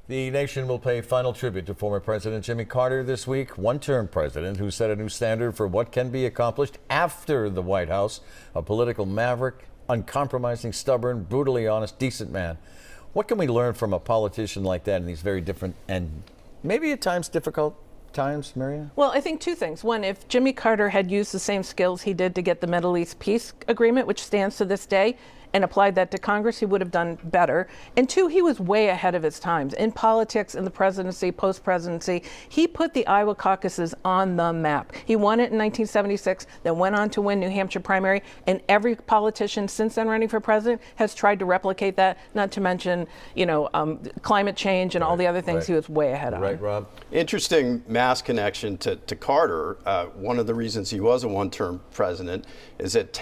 The nation will pay final tribute to former President Jimmy Carter this week, one-term president who set a new standard for what can be accomplished after the White House. A political maverick, uncompromising, stubborn, brutally honest, decent man. What can we learn from a politician like that in these very different and maybe at times difficult times, Maria? Well, I think two things. One, if Jimmy Carter had used the same skills he did to get the Middle East peace agreement, which stands to this day, and applied that to Congress, he would have done better. And two, he was way ahead of his times. In politics, in the presidency, post-presidency, he put the Iowa caucuses on the map. He won it in 1976, then went on to win New Hampshire primary, and every politician since then running for president has tried to replicate that, not to mention, climate change and all the other things he was way ahead on. Right, Rob? Interesting mass connection to Carter. One of the reasons he was a one-term president is that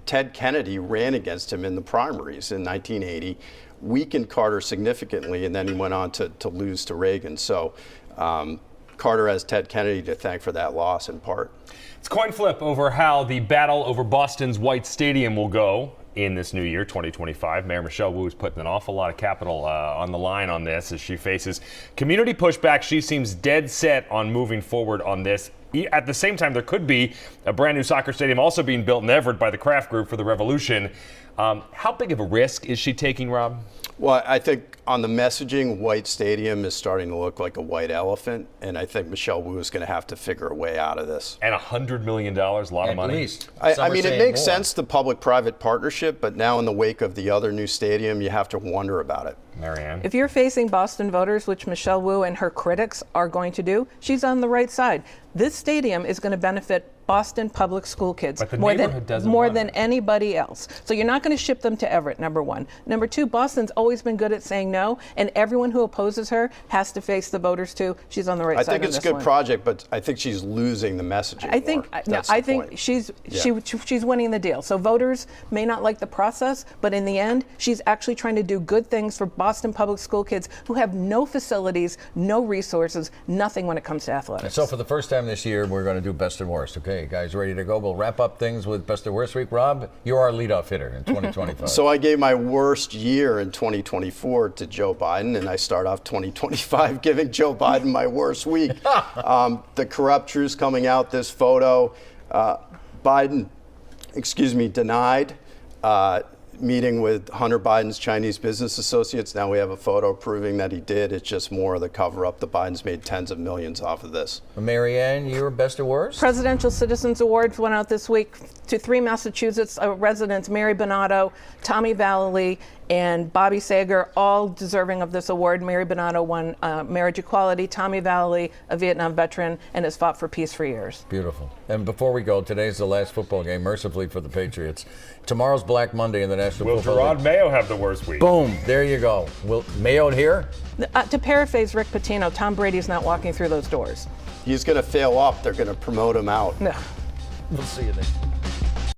Ted Kennedy ran against him in the primaries in 1980, weakened Carter significantly, and then he went on to lose to Reagan. So Carter has Ted Kennedy to thank for that loss in part. It's coin flip over how the battle over Boston's White Stadium will go in this new year, 2025. Mayor Michelle Wu is putting an awful lot of capital on the line on this as she faces community pushback. She seems dead set on moving forward on this. At the same time, there could be a brand new soccer stadium also being built in Everett by the Kraft Group for the Revolution. How big of a risk is she taking, Rob? Well, I think on the messaging, White Stadium is starting to look like a white elephant, and I think Michelle Wu is going to have to figure a way out of this. And $100 million, a lot of money. At least. I mean, it makes sense, the public-private partnership, but now in the wake of the other new stadium, you have to wonder about it. Marianne? If you're facing Boston voters, which Michelle Wu and her critics are going to do, she's on the right side. This stadium is going to benefit Boston public school kids more than anybody else. So you're not going to ship them to Everett, number one. Number two, Boston's always been good at saying no, and everyone who opposes her has to face the voters too. She's on the right side. I think it's a good project, but I think she's losing the messaging. I think she's winning the deal. So voters may not like the process, but in the end, she's actually trying to do good things for Boston public school kids who have no facilities, no resources, nothing when it comes to athletics. And so for the first time this year, we're going to do best and worst. Okay, guys, ready to go? We'll wrap up things with best and worst week. Rob, you're our leadoff hitter in 2025. So I gave my worst year in 2024 to Joe Biden, and I start off 2025 giving Joe Biden my worst week. The corrupt truth's coming out, this photo. Biden, denied meeting with Hunter Biden's Chinese business associates. Now we have a photo proving that he did. It's just more of the cover-up. The Bidens made tens of millions off of this. Marianne, your best or worst? Presidential Citizens Awards went out this week to three Massachusetts residents, Mary Bonato, Tommy Vallely, and Bobby Sager, all deserving of this award. Mary Bonato won marriage equality. Tommy Vallely, a Vietnam veteran, and has fought for peace for years. Beautiful. And before we go, today's the last football game, mercifully for the Patriots. Tomorrow's Black Monday in the National Football League. Will Gerard Mayo have the worst week? Boom. There you go. Will Mayo here? To paraphrase Rick Pitino, Tom Brady's not walking through those doors. He's going to fail off. They're going to promote him out. No. We'll see you then.